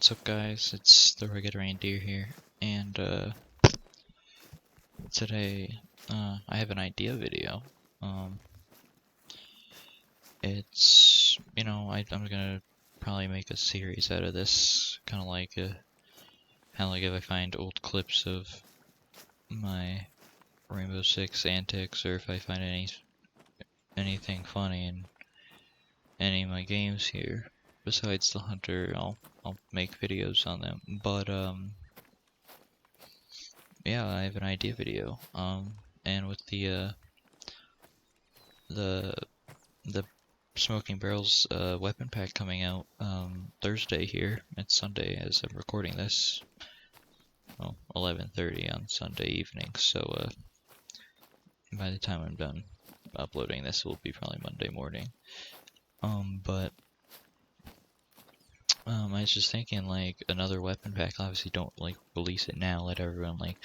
What's up, guys? It's the Rugged Reindeer here, and today I have an idea video. It's I'm gonna probably make a series out of this, kind of like if I find old clips of my Rainbow Six antics, or if I find anything funny in any of my games here besides the Hunter, I'll make videos on them. But yeah, I have an idea video. And with the Smoking Barrels weapon pack coming out Thursday here. It's Sunday as I'm recording this. Well, 11:30 on Sunday evening. So by the time I'm done uploading this, it will be probably Monday morning. But I was just thinking, like, another weapon pack. Obviously, don't like release it now. Let everyone like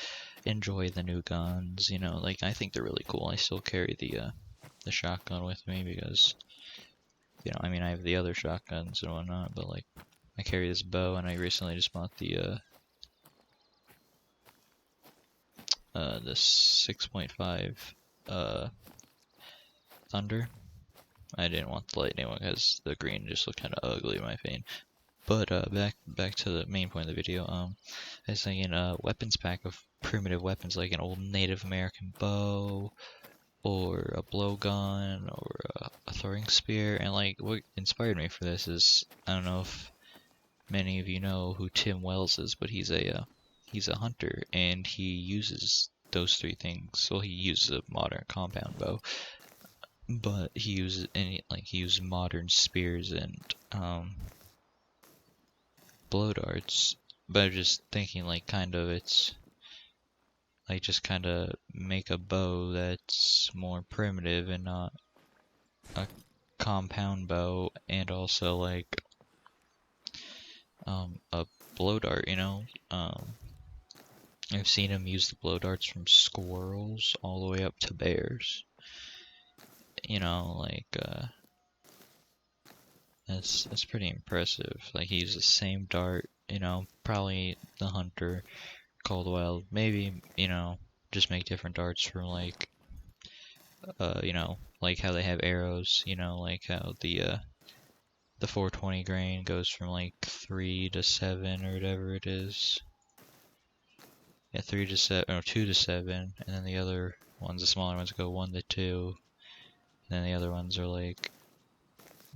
enjoy the new guns. You know, like I think they're really cool. I still carry the shotgun with me because, I mean, I have the other shotguns and whatnot, but like I carry this bow, and I recently just bought the 6.5 Thunder. I didn't want the lightning one because the green just looked kind of ugly in my opinion. But back to the main point of the video. I was thinking weapons pack of primitive weapons, like an old Native American bow, or a blowgun, or a throwing spear. And like what inspired me for this is, I don't know if many of you know who Tim Wells is, but he's a hunter, and he uses those three things. Well, he uses a modern compound bow, but he uses modern spears and blow darts. But I'm just thinking, like, it's like just kind of make a bow that's more primitive and not a compound bow, and also like a blow dart. I've seen him use the blow darts from squirrels all the way up to bears. That's pretty impressive. Like, he uses the same dart, probably the Hunter, Called Wild, maybe, just make different darts from like like how they have arrows, like how the 420 grain goes from like 3 to 7 or whatever it is. Yeah, 3 to 7, or 2 to 7, and then the other ones, the smaller ones, go 1 to 2, and then the other ones are like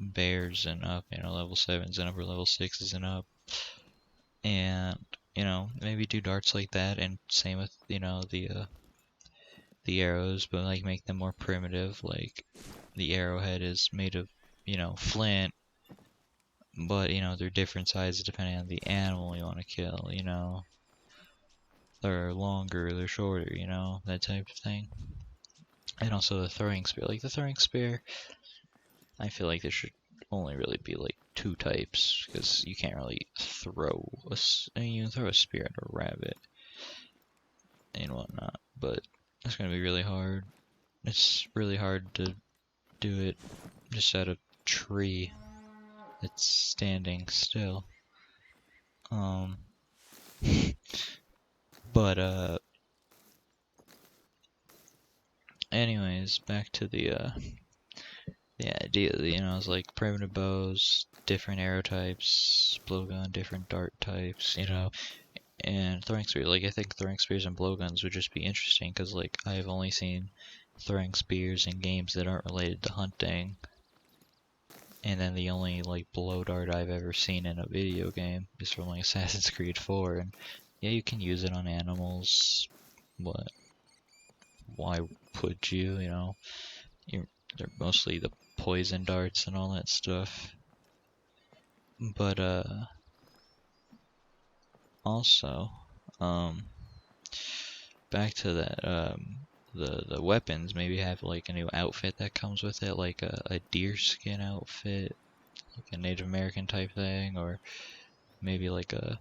bears and up, level 7s and up, or level 6s and up. And maybe do darts like that, and same with the arrows, but like make them more primitive. Like the arrowhead is made of flint, but they're different sizes depending on the animal you want to kill. They're longer, they're shorter, that type of thing. And also the throwing spear. Like the throwing spear, I feel like there should only really be like 2 types, because you can't really throw you can throw a spear at a rabbit and whatnot, but it's gonna be really hard. It's really hard to do it just at a tree that's standing still. But anyways, back to the idea. It's like primitive bows, different arrow types, blowgun, different dart types, and throwing spears. Like, I think throwing spears and blowguns would just be interesting, because like I've only seen throwing spears in games that aren't related to hunting, and then the only like blow dart I've ever seen in a video game is from like Assassin's Creed 4, and yeah, you can use it on animals, but why would you? They're mostly the poison darts and all that stuff. But also, back to that, the weapons, maybe have like a new outfit that comes with it, like a deer skin outfit, like a Native American type thing, or maybe like a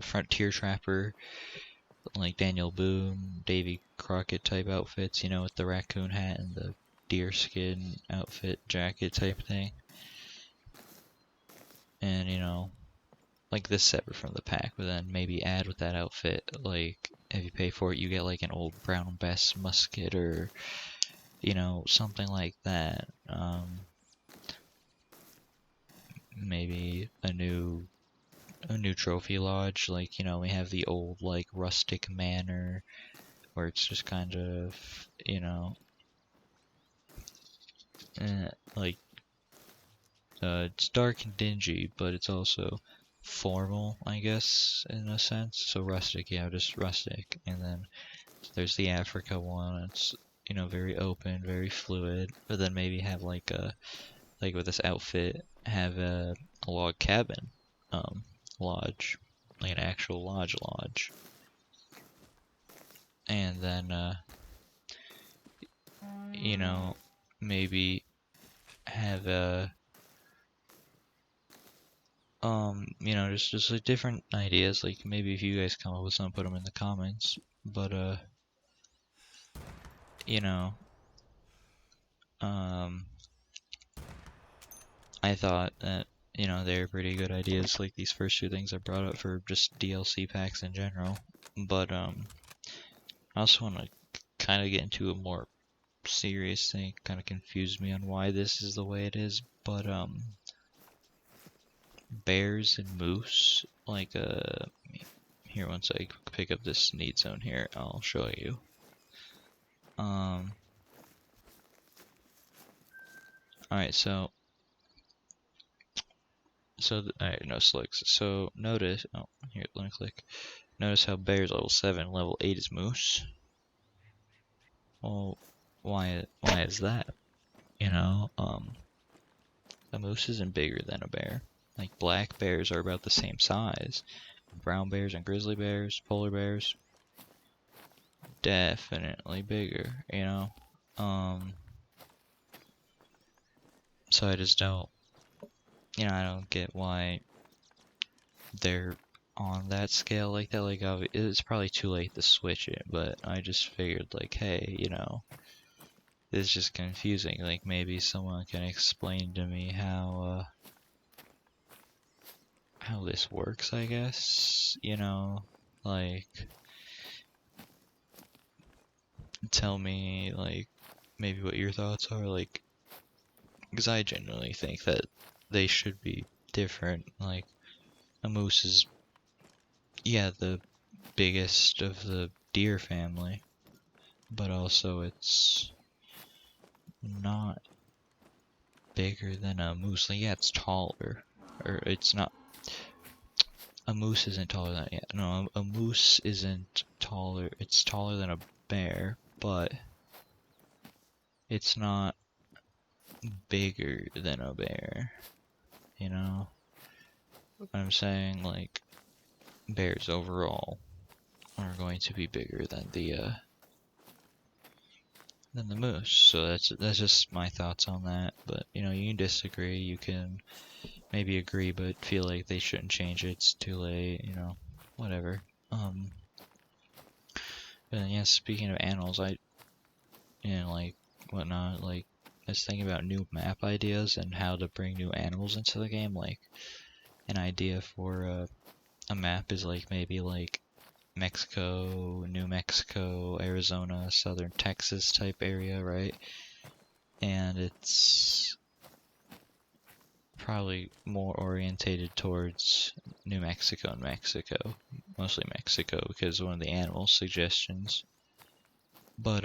frontier trapper, like Daniel Boone, Davy Crockett type outfits, with the raccoon hat and the deer skin outfit jacket type thing. and you know, like this separate from the pack, but then maybe add with that outfit, like if you pay for it, you get like an old Brown Bess musket or you know, something like that. Maybe a new trophy lodge, like you know, we have the old like rustic manor where it's just kind of, you know, like it's dark and dingy, but it's also formal, I guess, in a sense. So rustic, yeah, just rustic. And then there's the Africa one. It's, you know, very open, very fluid. But then maybe have like a, like with this outfit, have a log cabin, um, lodge, like an actual lodge. And then, you know, maybe have a, you know, just like different ideas. Like maybe if you guys come up with some, put them in the comments. But you know, um, I thought that you know they're pretty good ideas. Like these first two things I brought up for just DLC packs in general. But I also want to kind of get into a more serious thing. Kind of confused me on why this is the way it is. But bears and moose, like here once I pick up this need zone here, I'll show you. Alright, so alright, no selects. So notice, oh, here, let me click. Notice how bear's level 7, level 8 is moose. Well, why is that? You know, a moose isn't bigger than a bear. Like black bears are about the same size. Brown bears and grizzly bears, polar bears, definitely bigger, you know? So I just don't, you know, I don't get why they're on that scale like that. Like, it's probably too late to switch it, but I just figured, like, hey, you know, it's just confusing. Like, maybe someone can explain to me how this works, I guess, you know, like, tell me, like, maybe what your thoughts are, like, because I genuinely think that they should be different. Like, a moose is, yeah, the biggest of the deer family, but also it's not bigger than a moose. Like, yeah, it's taller, or it's not. A moose isn't taller than, yeah, no, a moose isn't taller. It's taller than a bear, but it's not bigger than a bear. You know what I'm saying? Like, bears overall are going to be bigger than the moose. So that's just my thoughts on that. But you know, you can disagree. You can maybe agree, but feel like they shouldn't change it. It's too late. You know, whatever. But yeah, speaking of animals, you know, like whatnot. Like, I was thinking about new map ideas and how to bring new animals into the game. Like, an idea for a map is like maybe like Mexico, New Mexico, Arizona, southern Texas type area, right? And it's probably more orientated towards New Mexico and Mexico, mostly Mexico because of one of the animal suggestions. But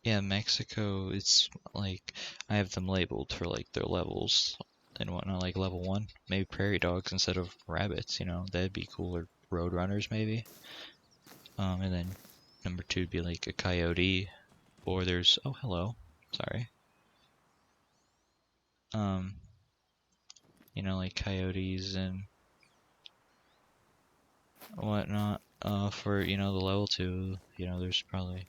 yeah, Mexico, it's like I have them labeled for like their levels and whatnot, like level 1, maybe prairie dogs instead of rabbits, you know, that'd be cooler. Road runners maybe. And then number 2 would be like a coyote, or there's, oh hello, sorry. You know, like coyotes and whatnot. For, you know, the level 2, you know, there's probably,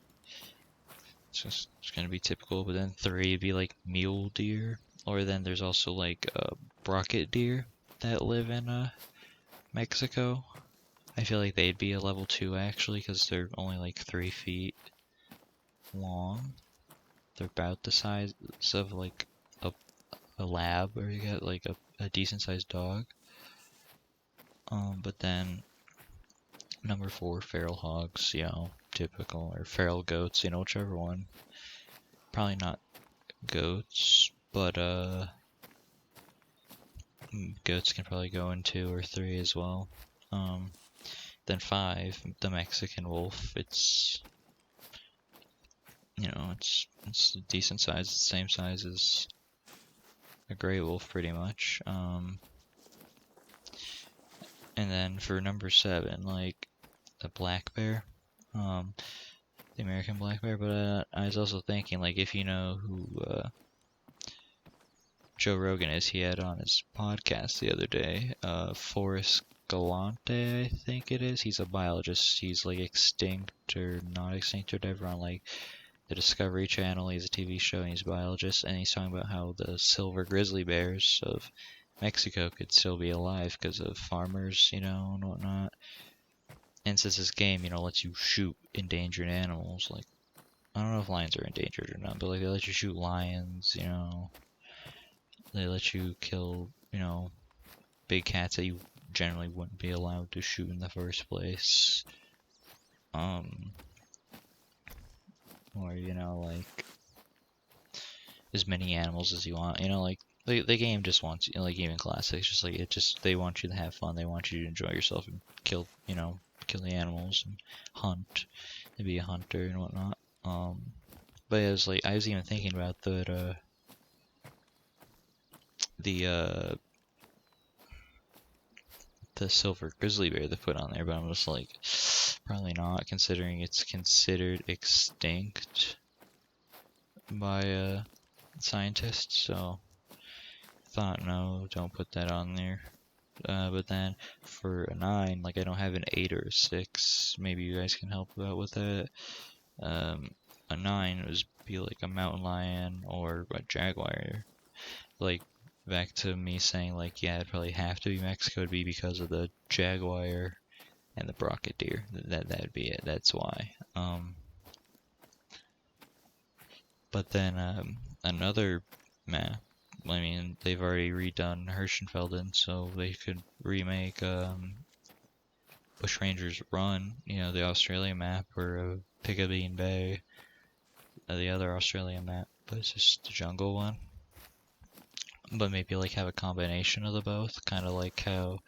it's gonna be typical, but then 3 would be like mule deer, or then there's also like brocket deer that live in Mexico. I feel like they'd be a level 2 actually, because they're only like 3 feet long. They're about the size of like a lab, or you get like a decent sized dog. But then number 4, feral hogs, you know, typical, or feral goats, you know, whichever one. Probably not goats, but goats can probably go in 2 or 3 as well. Then 5, the Mexican wolf. It's, you know, it's a decent size, the same size as a gray wolf, pretty much. And then for number 7, like the black bear, the American black bear. But I was also thinking, like, if you know who Joe Rogan is, he had on his podcast the other day, Forrest Galante, I think it is. He's a biologist. He's like extinct or not extinct or whatever on like the Discovery Channel. He's a TV show and he's a biologist, and he's talking about how the silver grizzly bears of Mexico could still be alive because of farmers, you know, and whatnot. And since this game, you know, lets you shoot endangered animals, like, I don't know if lions are endangered or not, but like they let you shoot lions, you know, they let you kill, you know, big cats that you generally wouldn't be allowed to shoot in the first place. Or, you know, like, as many animals as you want, you know, like, the game just wants you, like, even classics, just like, they want you to have fun, they want you to enjoy yourself and kill, you know, kill the animals and hunt, and be a hunter and whatnot. But it was like, I was even thinking about the silver grizzly bear they put on there, but I'm just like, probably not, considering it's considered extinct by scientists. So thought, no, don't put that on there. But then for a 9, like, I don't have an 8 or a 6. Maybe you guys can help out with that. A 9 would be like a mountain lion or a jaguar. Like, back to me saying, like, yeah, it'd probably have to be Mexico, would be because of the jaguar and the brocket deer. That'd be it. That's why. But then another map. I mean, they've already redone Hirschenfelden, so they could remake Bushrangers Run. You know, the Australian map, or Piccabean Bay, the other Australian map, but it's just the jungle one. But maybe like have a combination of the both, kind of like how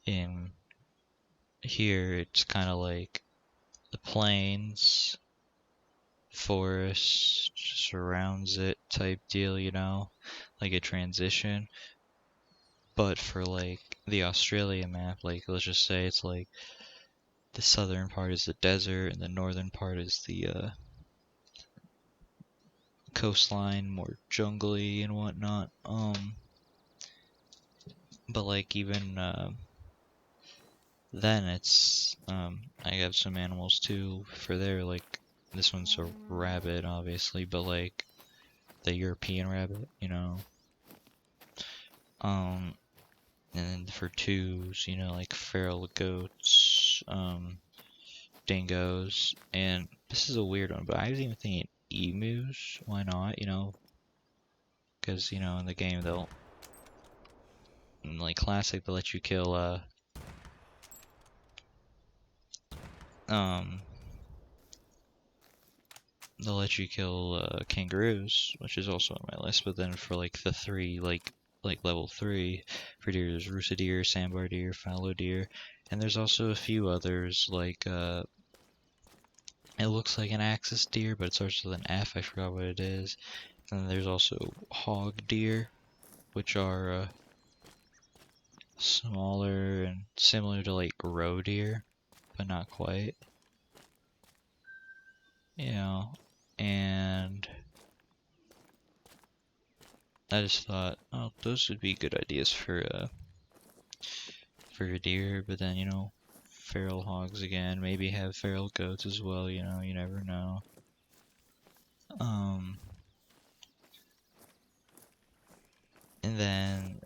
in here it's kind of like the plains, forest surrounds it type deal, you know, like a transition. But for like the Australia map, like, let's just say it's like the southern part is the desert and the northern part is the coastline, more jungly and whatnot. But like even then it's I have some animals too for there, like this one's a rabbit obviously, but like the European rabbit, you know. And then for 2s, you know, like feral goats, dingoes, and this is a weird one, but I was even thinking emus. Why not? You know, because, you know, in the game they'll, like classic, they'll let you kill kangaroos, which is also on my list. But then for like the 3, like level 3 for deer, there's rooster deer, sandbar deer, fallow deer, and there's also a few others like it looks like an axis deer, but it starts with an F. I forgot what it is. And then there's also hog deer, which are smaller and similar to like roe deer, but not quite. You know, and I just thought, oh, those would be good ideas for a deer. But then, you know, feral hogs again. Maybe have feral goats as well. You know, you never know. And then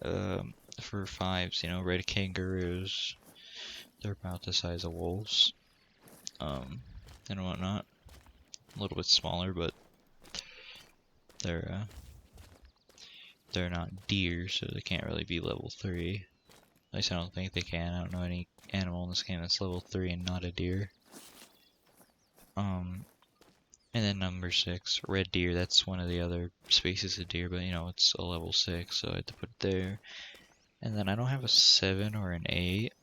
for 5s, you know, red kangaroos. They're about the size of wolves. And whatnot. A little bit smaller, but they're they're not deer, so they can't really be level 3. At least I don't think they can. I don't know any animal in this game that's level 3 and not a deer. And then number 6, red deer. That's one of the other species of deer, but you know, it's a level 6, so I had to put it there. And then I don't have a 7 or an 8.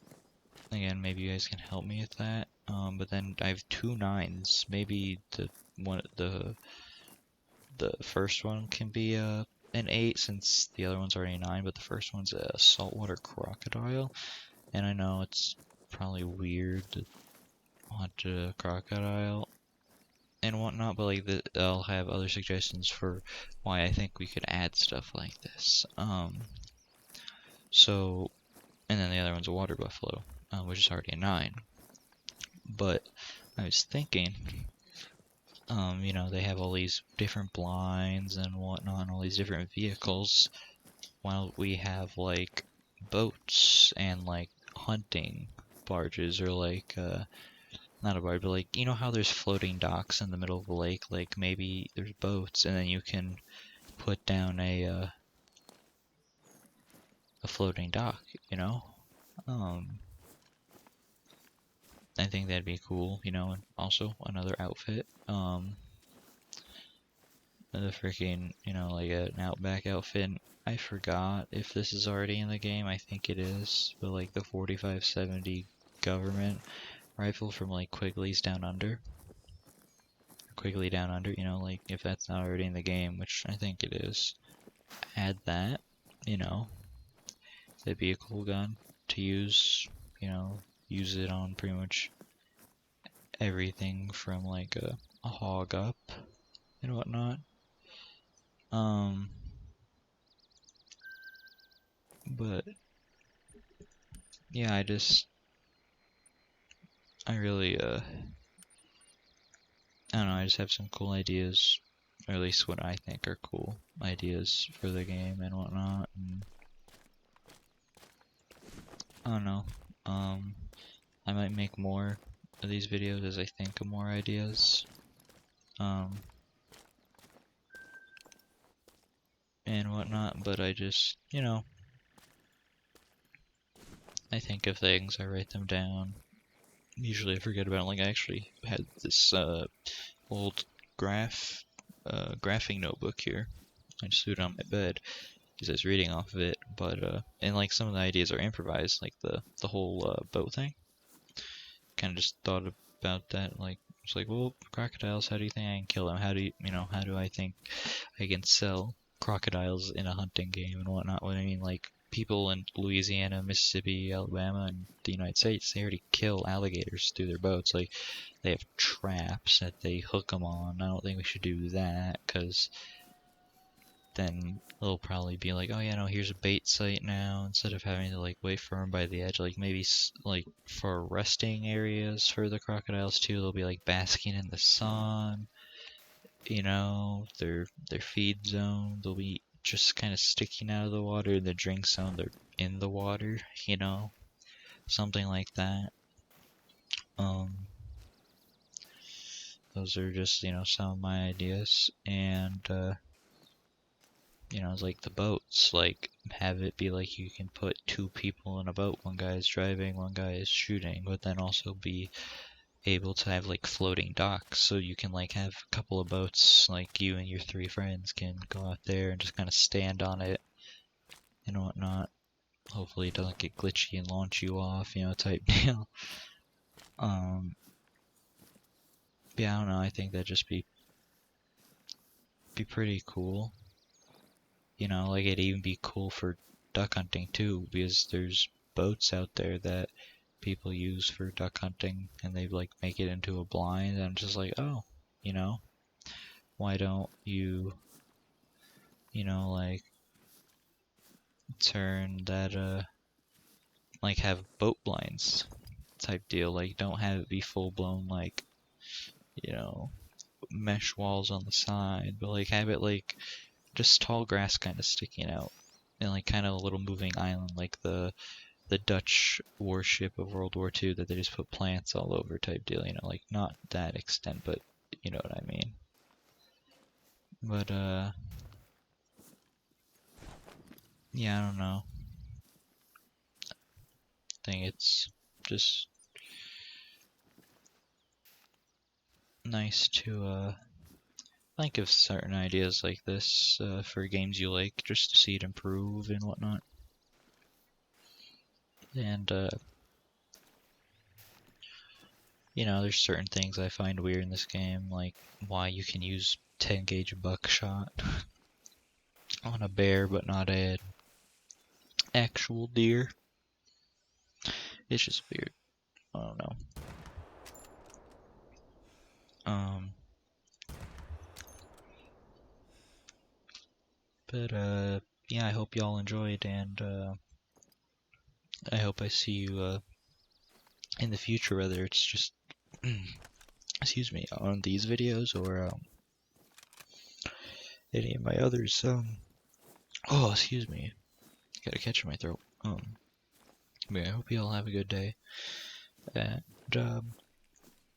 Again, maybe you guys can help me with that. But then I have 2 9s. Maybe the first one can be an 8 since the other one's already a 9, but the first one's a saltwater crocodile. And I know it's probably weird to hunt a crocodile and whatnot, but like I'll have other suggestions for why I think we could add stuff like this. So, and then the other one's a water buffalo, which is already a 9. But I was thinking, you know, they have all these different blinds and whatnot, and all these different vehicles, while we have like boats and like hunting barges, or like not a barge, but like, you know how there's floating docks in the middle of the lake? Like maybe there's boats, and then you can put down a floating dock, you know? I think that'd be cool, you know, and also another outfit. The freaking, you know, like an Outback outfit. I forgot if this is already in the game. I think it is, but like the 4570 government rifle from like Quigley's Down Under. Quigley Down Under, you know, like if that's not already in the game, which I think it is. Add that, you know. That'd be a cool gun to use, you know, use it on pretty much everything from like a hog up and whatnot. But yeah, I really, I don't know, I just have some cool ideas, or at least what I think are cool ideas for the game and whatnot, and I don't know, I might make more of these videos as I think of more ideas, and whatnot, but I just, you know, I think of things, I write them down. Usually I forget about it. Like I actually had this old graphing notebook here. I just threw it on my bed because I was reading off of it. But and like some of the ideas are improvised, like the whole boat thing. Kind of just thought about that. Like it's like, well, crocodiles. How do you think I can kill them? How do how do I think I can sell crocodiles in a hunting game and whatnot? What I mean, like people in Louisiana, Mississippi, Alabama, and the United States, they already kill alligators through their boats. Like, they have traps that they hook them on. I don't think we should do that, because then they'll probably be like, oh yeah, no, here's a bait site now, instead of having to, like, wait for them by the edge. Like, maybe, like, for resting areas for the crocodiles, too, they'll be, like, basking in the sun. You know, their feed zone, they'll be just kind of sticking out of the water. In the drink zone, they're in the water, you know, something like that. Those are just, you know, some of my ideas. And you know, it's like the boats, like have it be like you can put 2 people in a boat. One guy is driving, one guy is shooting, but then also be able to have like floating docks, so you can like have a couple of boats, like you and your 3 friends can go out there and just kind of stand on it and whatnot. Hopefully it doesn't get glitchy and launch you off, you know, type deal. Yeah, I don't know, I think that'd just be pretty cool. You know, like it'd even be cool for duck hunting too, because there's boats out there that people use for duck hunting, and they like make it into a blind, and I'm just like, oh, you know, why don't you, you know, like turn that like have boat blinds type deal. Like don't have it be full blown like, you know, mesh walls on the side, but like have it like just tall grass kind of sticking out, and like kind of a little moving island, like the Dutch warship of World War II that they just put plants all over type deal, you know, like not that extent, but you know what I mean. But yeah, I don't know. I think it's just nice to think of certain ideas like this for games you like, just to see it improve and whatnot. And you know, there's certain things I find weird in this game, like why you can use 10 gauge buckshot on a bear but not an actual deer. It's just weird. I don't know. But yeah, I hope y'all enjoyed, and I hope I see you in the future, whether it's just excuse me, on these videos or any of my others. Oh, excuse me, got a catch in my throat. But I hope you all have a good day. And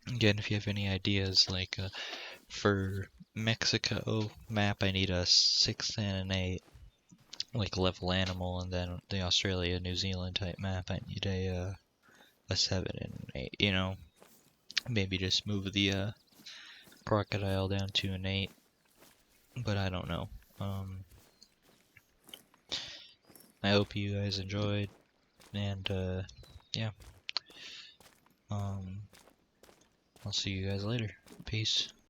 again, if you have any ideas, like for Mexico map, I need a 6 and an 8, like level animal, and then the Australia New Zealand type map, I need a 7 and 8. You know, maybe just move the crocodile down to an 8, but I don't know. I hope you guys enjoyed, and yeah, I'll see you guys later. Peace.